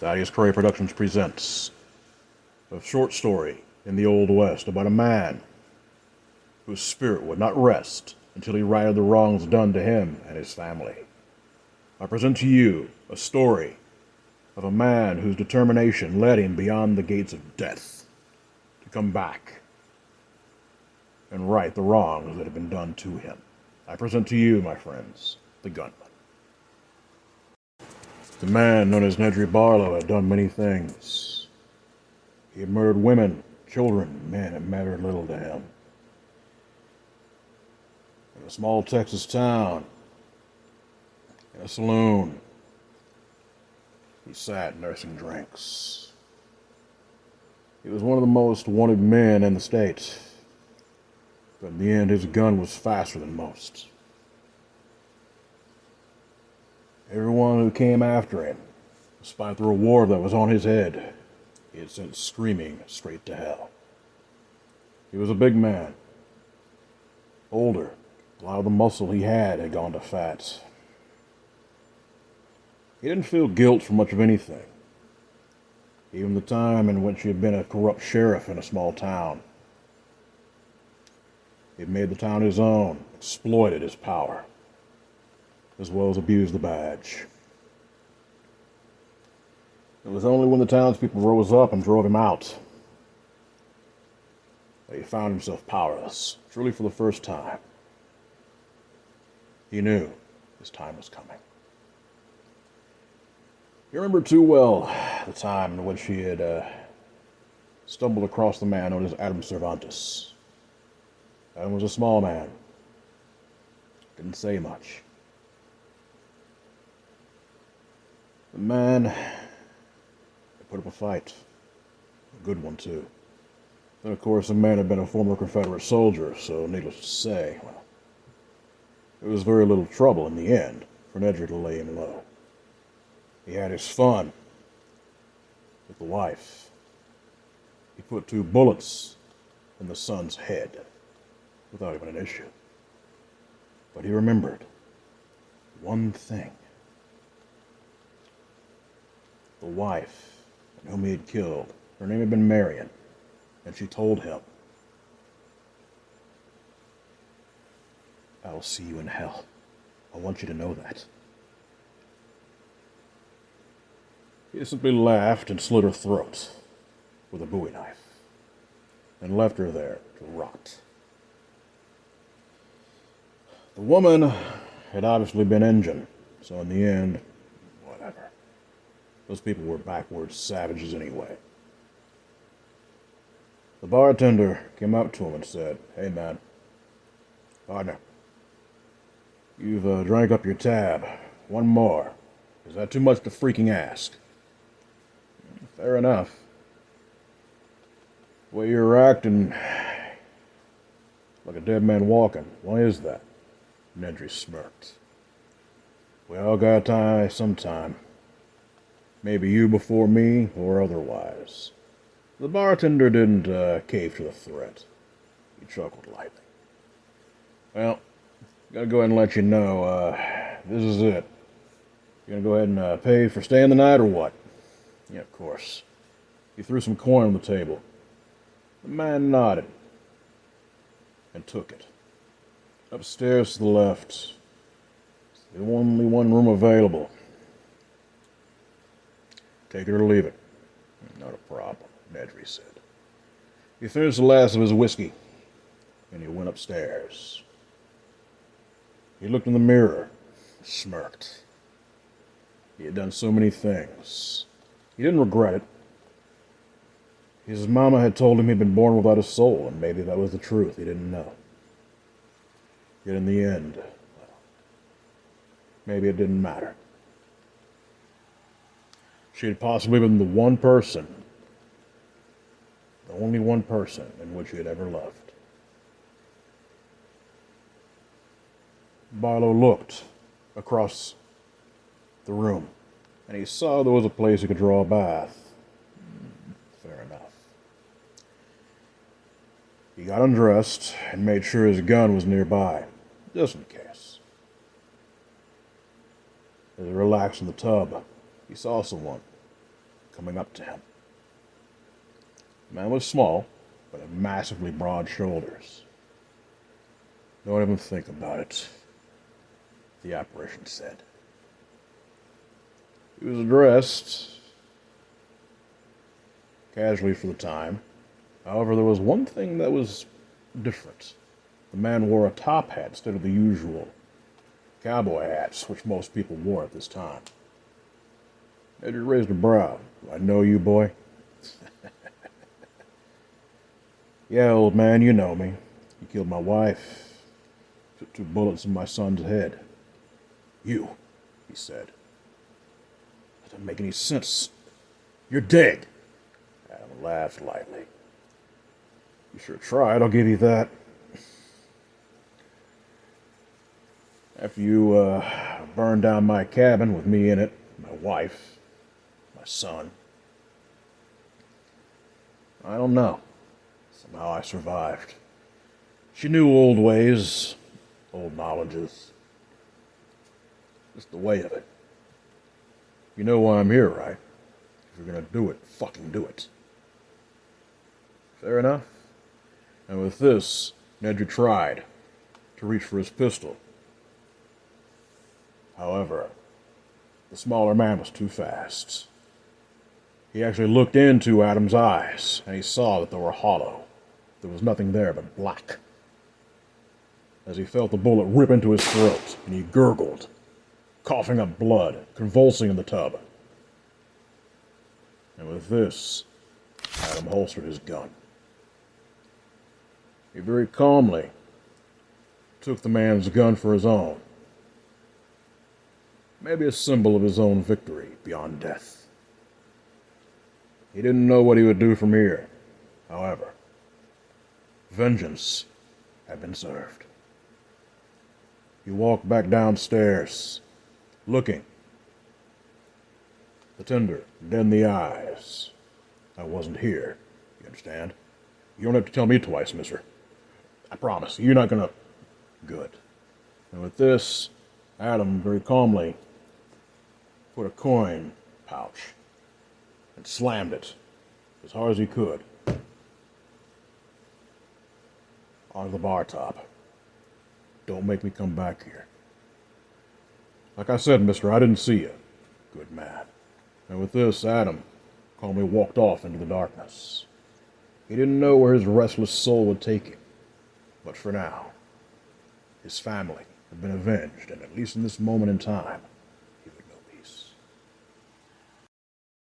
Thaddeus Cray Productions presents a short story in the Old West about a man whose spirit would not rest until he righted the wrongs done to him and his family. I present to you a story of a man whose determination led him beyond the gates of death to come back and right the wrongs that had been done to him. I present to you, my friends, the Gunman. The man known as Nedry Barlow had done many things. He had murdered women, children, men. It mattered little to him. In a small Texas town, in a saloon, he sat nursing drinks. He was one of the most wanted men in the state, but in the end his gun was faster than most. Everyone who came after him, despite the reward that was on his head, he had sent screaming straight to hell. He was a big man, older. A lot of the muscle he had gone to fat. He didn't feel guilt for much of anything, even the time in which he had been a corrupt sheriff in a small town. He had made the town his own, exploited his power, as well as abused the badge. It was only when the townspeople rose up and drove him out that he found himself powerless, truly for the first time. He knew his time was coming. He remembered too well the time in which he had stumbled across the man known as Adam Cervantes. Adam was a small man, didn't say much. The man had put up a fight, a good one too. Then of course the man had been a former Confederate soldier, so needless to say, well, there was very little trouble in the end for Nedry to lay him low. He had his fun with the wife. He put 2 bullets in the son's head without even an issue. But he remembered one thing. The wife whom he had killed, her name had been Marion, and she told him, "I will see you in hell. I want you to know that." He simply laughed and slit her throat with a bowie knife and left her there to rot. The woman had obviously been injured, so in the end, whatever. Those people were backward savages anyway. The bartender came up to him and said, "Hey man, partner, you've drank up your tab. One more. Is that too much to freaking ask?" "Fair enough. The way you're acting like a dead man walking. Why is that?" Nedry smirked. "We all gotta die sometime. Maybe you before me, or otherwise." The bartender didn't cave to the threat. He chuckled lightly. "Well, gotta go ahead and let you know, this is it. You gonna go ahead and pay for staying the night, or what?" "Yeah, of course." He threw some coin on the table. The man nodded and took it. "Upstairs to the left. There's only one room available. Take it or leave it." "Not a problem," Nedry said. He finished the last of his whiskey, and he went upstairs. He looked in the mirror, smirked. He had done so many things. He didn't regret it. His mama had told him he'd been born without a soul, and maybe that was the truth. He didn't know. Yet in the end, well, maybe it didn't matter. She had possibly been the one person, the only one person in which he had ever loved. Barlow looked across the room, and he saw there was a place he could draw a bath. Fair enough. He got undressed and made sure his gun was nearby, just in case. As he relaxed in the tub, he saw someone coming up to him. The man was small, but had massively broad shoulders. Don't even think about it, the apparition said. He was dressed casually for the time. However, there was one thing that was different. The man wore a top hat instead of the usual cowboy hats which most people wore at this time. Nedry raised a brow. Do I know you, boy? Yeah, old man, you know me. You killed my wife. Took 2 bullets in my son's head. You, he said. That doesn't make any sense. You're dead. Adam laughed lightly. You sure tried, I'll give you that. After you burned down my cabin with me in it, my wife, my son, I don't know. Somehow I survived. She knew old ways, old knowledges. Just the way of it. You know why I'm here, right? If you're gonna do it, fucking do it. Fair enough? And with this, Nedry tried to reach for his pistol. However, the smaller man was too fast. He actually looked into Adam's eyes, and he saw that they were hollow. There was nothing there but black. As he felt the bullet rip into his throat, and he gurgled, coughing up blood, convulsing in the tub. And with this, Adam holstered his gun. He very calmly took the man's gun for his own. Maybe a symbol of his own victory beyond death. He didn't know what he would do from here. However, vengeance had been served. He walked back downstairs, looking the tender dead in the eyes. I wasn't here, you understand? You don't have to tell me twice, mister. I promise, you're not gonna... Good. And with this, Adam very calmly put a coin pouch and slammed it as hard as he could onto the bar top. Don't make me come back here. Like I said, mister, I didn't see you. Good man. And with this, Adam calmly walked off into the darkness. He didn't know where his restless soul would take him. But for now, his family had been avenged, and at least in this moment in time,